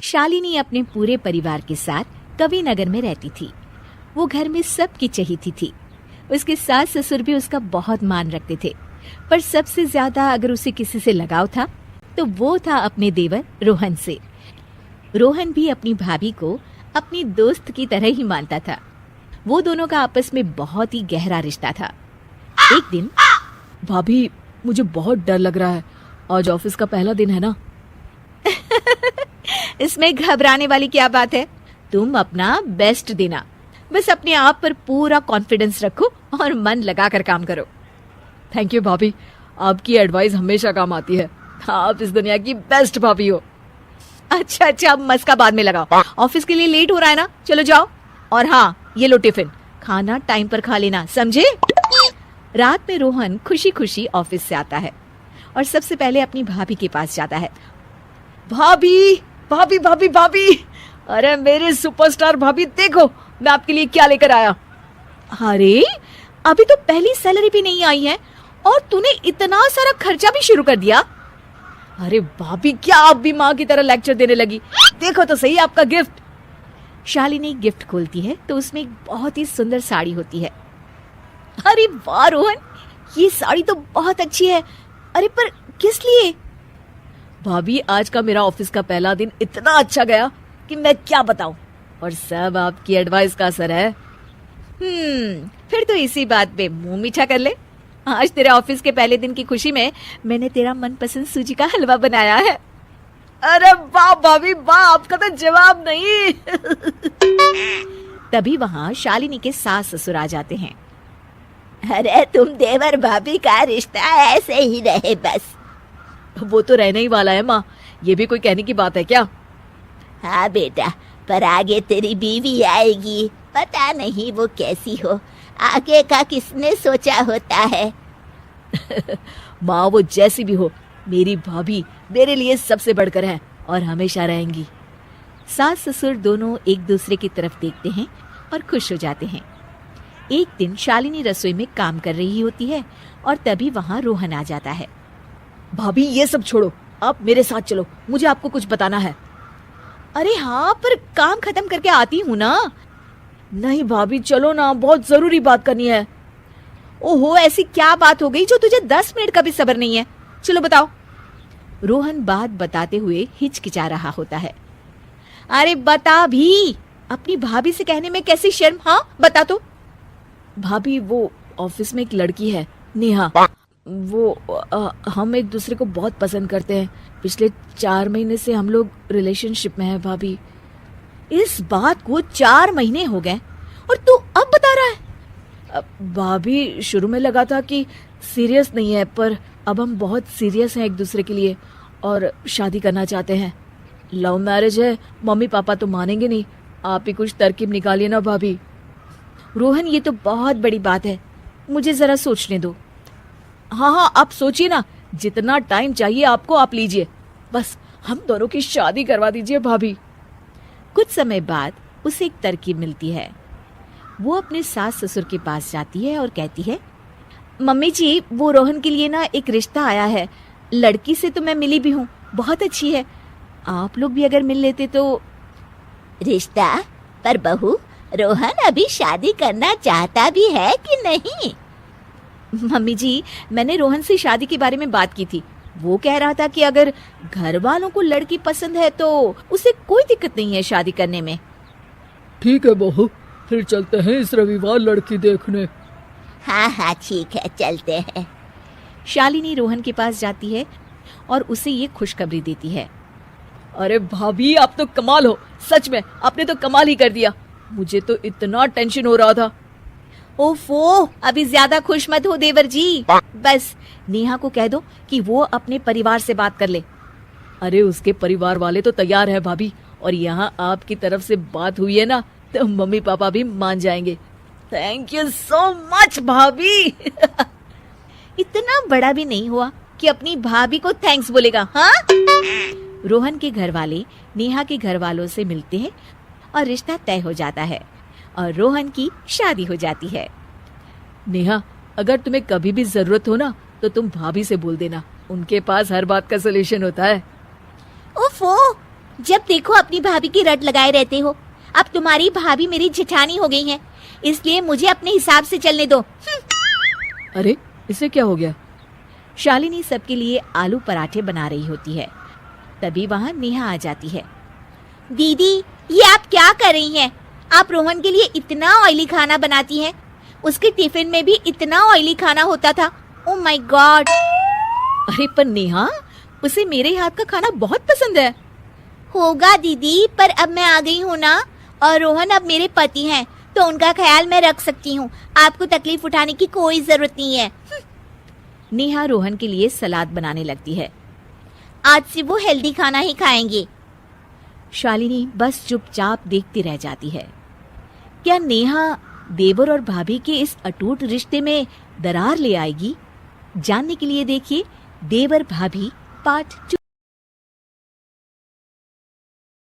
शालिनी अपने पूरे परिवार के साथ कवि नगर में रहती थी। वो घर में सबकी चहेती थी। उसके सास ससुर भी उसका बहुत मान रखते थे, पर सबसे ज्यादा अगर उसे किसी से लगाव था तो वो था अपने देवर रोहन से। रोहन भी अपनी भाभी को अपनी दोस्त की तरह ही मानता था। वो दोनों का आपस में बहुत ही गहरा रिश्ता था। एक दिन, भाभी मुझे बहुत डर लग रहा है, आज ऑफिस का पहला दिन है ना। इसमें घबराने वाली क्या बात है, तुम अपना बेस्ट देना, बस अपने आप पर पूरा कॉन्फिडेंस रखो और मन लगाकर काम करो। थैंक यू भाभी, आपकी एडवाइस हमेशा काम आती है। आप इस दुनिया की बेस्ट भाभी हो। अच्छा, अब मस्का बाद में लगाओ। ऑफिस के लिए लेट हो रहा है ना, चलो जाओ। और हाँ, ये लो टिफिन, खाना टाइम पर खा लेना, समझे। रात में रोहन खुशी खुशी ऑफिस से आता है और सबसे पहले अपनी भाभी के पास जाता है। भाभी भाभी भाभी भाभी, अरे मेरे सुपरस्टार भाभी, देखो मैं आपके लिए क्या लेकर आया। अरे अभी तो पहली सैलरी भी नहीं आई है और तूने इतना सारा खर्चा भी शुरू कर दिया। अरे भाभी, क्या आप भी माँ की तरह लेक्चर देने लगी। देखो तो सही आपका गिफ्ट। शालिनी गिफ्ट खोलती है तो उसमें एक बहुत ही सुंदर साड़ी होती है। अरे वाह रोहन, ये साड़ी तो बहुत अच्छी है। अरे पर किस लिए? भाभी, आज का मेरा ऑफिस का पहला दिन इतना अच्छा गया कि मैं क्या बताऊं, और सब आपकी एडवाइस का असर है। फिर तो इसी बात पे मुंह मीठा कर ले। आज तेरे ऑफिस के पहले दिन की खुशी में मैंने तेरा मनपसंद सूजी का हलवा बनाया है। अरे वाह भाभी वाह, आपका तो जवाब नहीं। तभी वहाँ शालिनी के सास ससुर आ जाते हैं। अरे तुम देवर भाभी का रिश्ता ऐसे ही रहे बस। वो तो रहने ही वाला है माँ, ये भी कोई कहने की बात है क्या? हाँ बेटा, पर आगे तेरी बीवी आएगी, पता नहीं वो कैसी हो, आगे का किसने सोचा होता है। माँ, वो जैसी भी हो, मेरी भाभी मेरे लिए सबसे बढ़कर है और हमेशा रहेंगी। सास ससुर दोनों एक दूसरे की तरफ देखते हैं और खुश हो जाते हैं। एक दिन शालिनी रसोई में काम कर रही होती है और तभी वहाँ रोहन आ जाता है। भाभी ये सब छोड़ो, आप मेरे साथ चलो, मुझे आपको कुछ बताना है। अरे हाँ, पर काम खत्म करके आती हूँ ना। नहीं भाभी, चलो ना, बहुत जरूरी बात करनी है। ओहो, ऐसी क्या बात हो गई जो तुझे 10 मिनट का भी सब्र नहीं है? चलो बताओ। रोहन बात बताते हुए हिचकिचा रहा होता है। अरे बता भी, अपनी भाभी से कहने में कैसी शर्म। हाँ बता तो। भाभी, वो ऑफिस में एक लड़की है, नेहा। वो हम एक दूसरे को बहुत पसंद करते हैं। पिछले 4 महीने से हम लोग रिलेशनशिप में हैं भाभी। इस बात को 4 महीने हो गए और तू अब बता रहा है? भाभी, शुरू में लगा था कि सीरियस नहीं है, पर अब हम बहुत सीरियस हैं एक दूसरे के लिए और शादी करना चाहते हैं। लव मैरिज है, मम्मी पापा तो मानेंगे नहीं, आप ही कुछ तरकीब निकालिए ना भाभी। रोहन, ये तो बहुत बड़ी बात है, मुझे जरा सोचने दो। हाँ, आप सोचिए ना, जितना टाइम चाहिए आपको आप लीजिए, बस हम दोनों की शादी करवा दीजिए भाभी। कुछ समय बाद उसे एक तरकीब मिलती है। वो अपने सास ससुर के पास जाती है और कहती है, मम्मी जी, वो रोहन के लिए ना एक रिश्ता आया है। लड़की से तो मैं मिली भी हूँ, बहुत अच्छी है, आप लोग भी अगर मिल लेते तो। रिश्ता? पर बहू, रोहन अभी शादी करना चाहता भी है कि नहीं? मम्मी जी, मैंने रोहन से शादी के बारे में बात की थी। वो कह रहा था कि अगर घर वालों को लड़की पसंद है तो उसे कोई दिक्कत नहीं है शादी करने में। ठीक है बहू, फिर चलते हैं इस रविवार लड़की देखने। हाँ ठीक है, चलते हैं। शालिनी रोहन के पास जाती है और उसे ये खुशखबरी देती है। अरे भाभी, आप तो कमाल हो, सच में आपने तो कमाल ही कर दिया। मुझे तो इतना टेंशन हो रहा था। ओफो, अभी ज्यादा खुश मत हो देवर जी। बस नेहा को कह दो कि वो अपने परिवार से बात कर ले। अरे उसके परिवार वाले तो तैयार है भाभी, और यहाँ आपकी तरफ से बात हुई है ना, तो मम्मी पापा भी मान जाएंगे। थैंक यू सो मच भाभी। इतना बड़ा भी नहीं हुआ कि अपनी भाभी को थैंक्स बोलेगा। हाँ? रोहन के घर वाले नेहा के घर वालों से मिलते हैं और रिश्ता तय हो जाता है और रोहन की शादी हो जाती है। नेहा, अगर तुम्हें कभी भी जरूरत हो ना, तो तुम भाभी से बोल देना, उनके पास हर बात का सलूशन होता है। ओफो, जब देखो अपनी भाभी की रट लगाए रहते हो। अब तुम्हारी भाभी मेरी जेठानी हो गई है, इसलिए मुझे अपने हिसाब से चलने दो। अरे इसे क्या हो गया? शालिनी सबके लिए आलू पराठे बना रही होती है। तभी वहाँ नेहा आ जाती है। दीदी, ये आप क्या कर रही हैं? आप रोहन के लिए इतना ऑयली खाना बनाती हैं। उसके टिफिन में भी इतना ऑयली खाना होता था। Oh my God. अरे पर नेहा, उसे मेरे हाथ का खाना बहुत पसंद है। होगा दीदी, पर अब मैं आ गई हूँ ना, और रोहन अब मेरे पति हैं, तो उनका ख्याल मैं रख सकती हूँ। आपको तकलीफ उठाने की कोई जरूरत नहीं है। नेहा रोहन के लिए सलाद बनाने लगती है। आज से वो हेल्दी खाना ही खाएंगे। शालिनी बस चुपचाप देखती रह जाती है। क्या नेहा देवर और भाभी के इस अटूट रिश्ते में दरार ले आएगी? जानने के लिए देखिए देवर भाभी पार्ट 2।